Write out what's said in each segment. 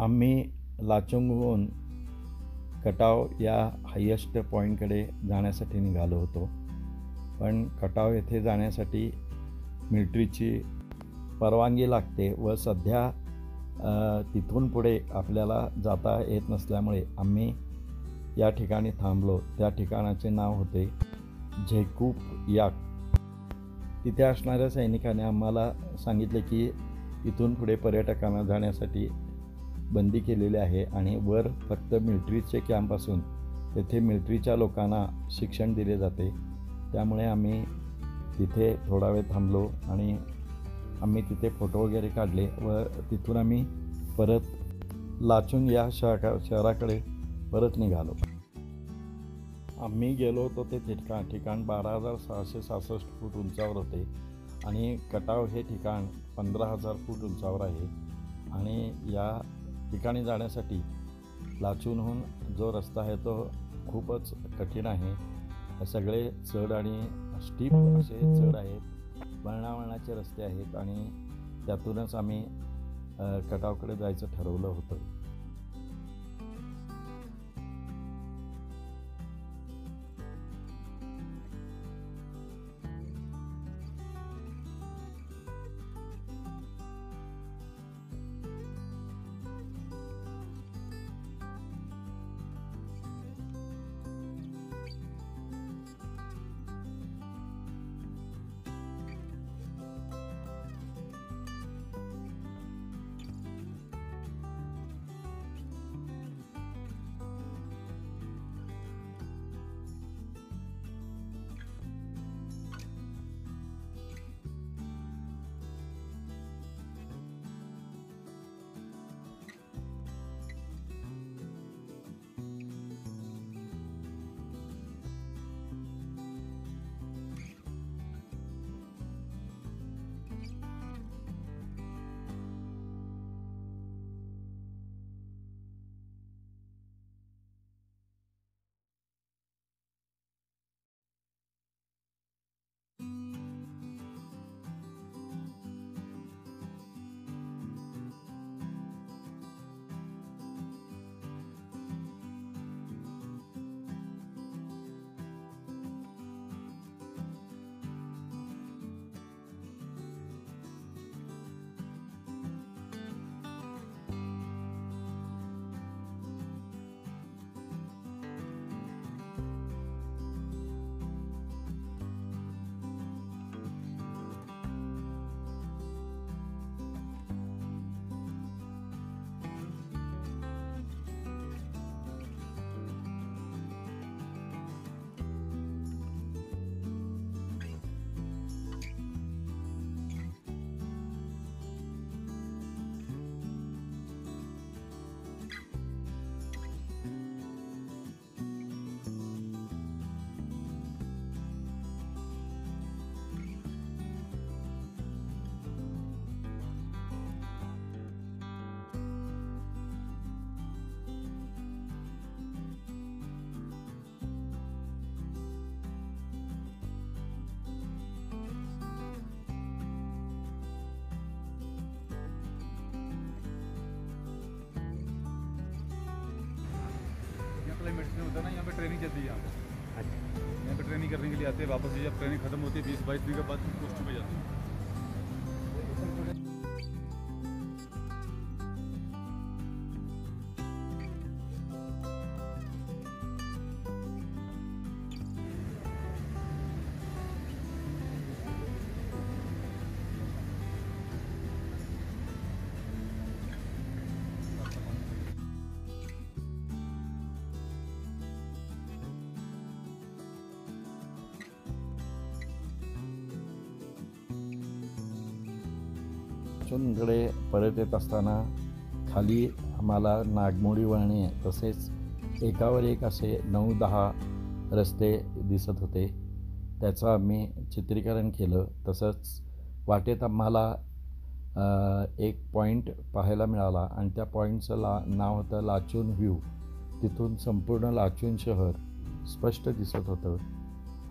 आम्ही लाचुंगहून कटाव या हायेस्ट पॉईंटकडे जाण्यासाठी निघालो होतो. पण कटाव येथे जाण्यासाठी मिलिटरीची परवानगी लागते व सध्या तिथून पुढे आपल्याला जाता येत नसल्यामुळे आम्ही या ठिकाणी थांबलो. त्या ठिकाणाचे नाव होते झेकूप याक. तिथे असणाऱ्या सैनिकाने आम्हाला सांगितले की इथून पुढे पर्यटकांना जाण्यासाठी बंदी केलेली आहे आणि वर फक्त मिलिटरीचे कॅम्प असून तेथे मिलिटरीच्या लोकांना शिक्षण दिले जाते. त्यामुळे आम्ही तिथे थोडा वेळ थांबलो आणि आम्ही तिथे फोटो वगैरे काढले व तिथून आम्ही परत लाचुंग या शहराकडे परत निघालो. आम्ही गेलो होतो ते ठिकाण 12,666 फूट उंचावर होते आणि कटाव हे ठिकाण 15,000 फूट उंचावर आहे. आणि या ठिकाणी जाण्यासाठी लाचुंगहून जो रस्ता आहे तो खूपच कठीण आहे. सगळे चढ आणि स्टीप असे चढ आहेत, वळणावळणाचे रस्ते आहेत आणि त्यातूनच आम्ही कटावकडे जायचं ठरवलं होतं. मेडिसिन होता है ना, यहाँ पे ट्रेनिंग चलती है। यहाँ पे ट्रेनिंग करने के लिए आते हैं, वापस जब ट्रेनिंग खत्म होती है 20-22 दिन के बाद पोस्ट पे जाते हैं। लाचुंगकडे परत येत असताना खाली आम्हाला नागमोडी वळणे तसेच एकावर एक असे 9-10 रस्ते दिसत होते. त्याचं आम्ही चित्रीकरण केलं. तसंच वाटेत आम्हाला एक पॉईंट पाहायला मिळाला आणि त्या पॉईंटचं नाव होतं लाचुंग व्ह्यू. तिथून संपूर्ण लाचुंग शहर स्पष्ट दिसत होतं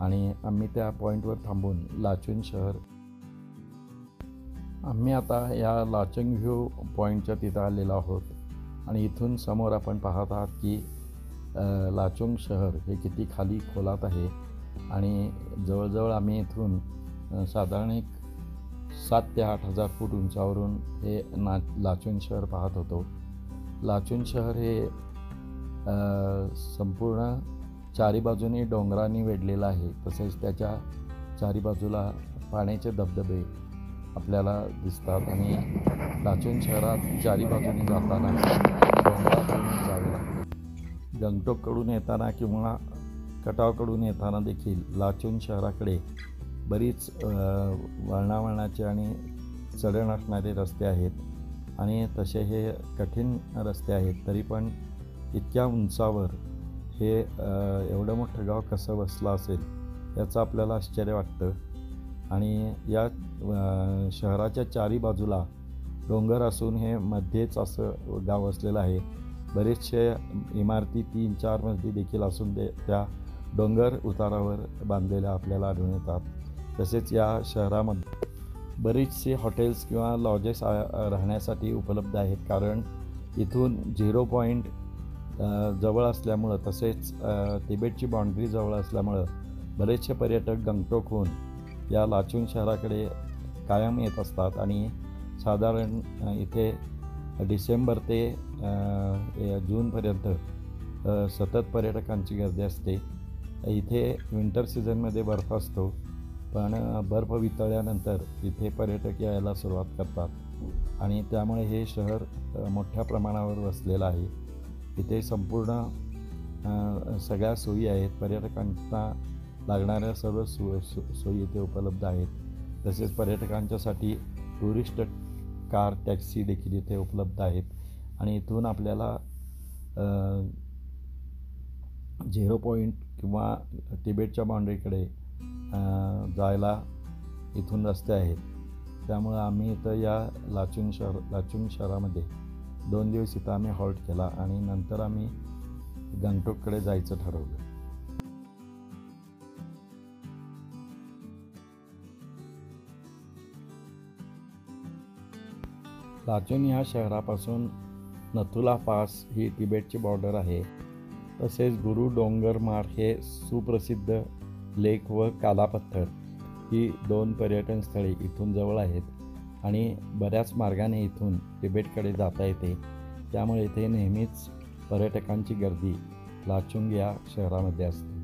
आणि आम्ही त्या पॉईंटवर थांबून लाचुंग शहर आम्ही आता या लाचुंग व्ह्यू पॉईंटच्या तिथं आलेलो आहोत. आणि इथून समोर आपण पाहत आहात की लाचुंग शहर हे किती खाली खोलात आहे आणि जवळजवळ आम्ही इथून साधारण एक 7 ते 8 हजार फूट उंचावरून हे लाचुंग शहर पाहत होतो. लाचुंग शहर हे संपूर्ण चारी बाजूनी डोंगरांनी वेढलेलं आहे. तसेच त्याच्या चारी बाजूला पाण्याचे धबधबे आपल्याला दिसतात आणि लाचुंग शहरात चारी बाजूनी जाताना डोंगरातून जावे लागते. गंगटोककडून येताना किंवा कटावकडून येताना देखील लाचुंग शहराकडे बरीच वळणावळणाचे आणि चढण असणारे रस्ते आहेत आणि तसे हे कठीण रस्ते आहेत. तरी पण इतक्या उंचावर हे एवढं मोठं गाव कसं बसलं असेल याचं आपल्याला आश्चर्य वाटतं. आणि या शहराच्या चारी बाजूला डोंगर असून हे मध्येच असं गाव असलेलं आहे. बरेचसे इमारती 3-4 मजली देखील असून त्या डोंगर उतारावर बांधलेल्या आपल्याला आढळून येतात. तसेच या शहरामध्ये बरीचशी हॉटेल्स किंवा लॉजेस राहण्यासाठी उपलब्ध आहेत, कारण इथून 0 पॉईंट जवळ असल्यामुळं तसेच तिबेटची बाउंड्री जवळ असल्यामुळं बरेचसे पर्यटक गंगटोकहून या लाचुंग शहराकडे कायम येत असतात आणि साधारण इथे डिसेंबर ते जूनपर्यंत सतत पर्यटकांची गर्दी असते. इथे विंटर सीझनमध्ये बर्फ असतो, पण बर्फ वितळल्यानंतर इथे पर्यटक यायला सुरुवात करतात आणि त्यामुळे हे शहर मोठ्या प्रमाणावर वसलेलं आहे. इथे संपूर्ण सगळ्या सोयी आहेत. पर्यटकांना लागणाऱ्या सर्व सोयी इथे उपलब्ध आहेत. तसेच पर्यटकांच्यासाठी टुरिस्ट कार टॅक्सी देखील इथे उपलब्ध आहेत आणि इथून आपल्याला 0 पॉईंट किंवा तिबेटच्या बाउंड्रीकडे जायला इथून रस्ते आहेत. त्यामुळं आम्ही इथं या लाचुंग शहरामध्ये 2 दिवस इथं आम्ही हॉल्ट केला आणि नंतर आम्ही गंगटोककडे जायचं ठरवलं. लाचुंग ह्या शहरापासून नथुला पास ही तिबेटची बॉर्डर आहे. तसेच गुरु डोंगर मार्ग हे सुप्रसिद्ध लेक व कालापत्थर ही 2 पर्यटन स्थळे इथून जवळ आहेत आणि बऱ्याच मार्गाने इथून तिबेटकडे जाता येते. त्यामुळे इथे नेहमीच पर्यटकांची गर्दी लाचुंग या शहरामध्ये असते.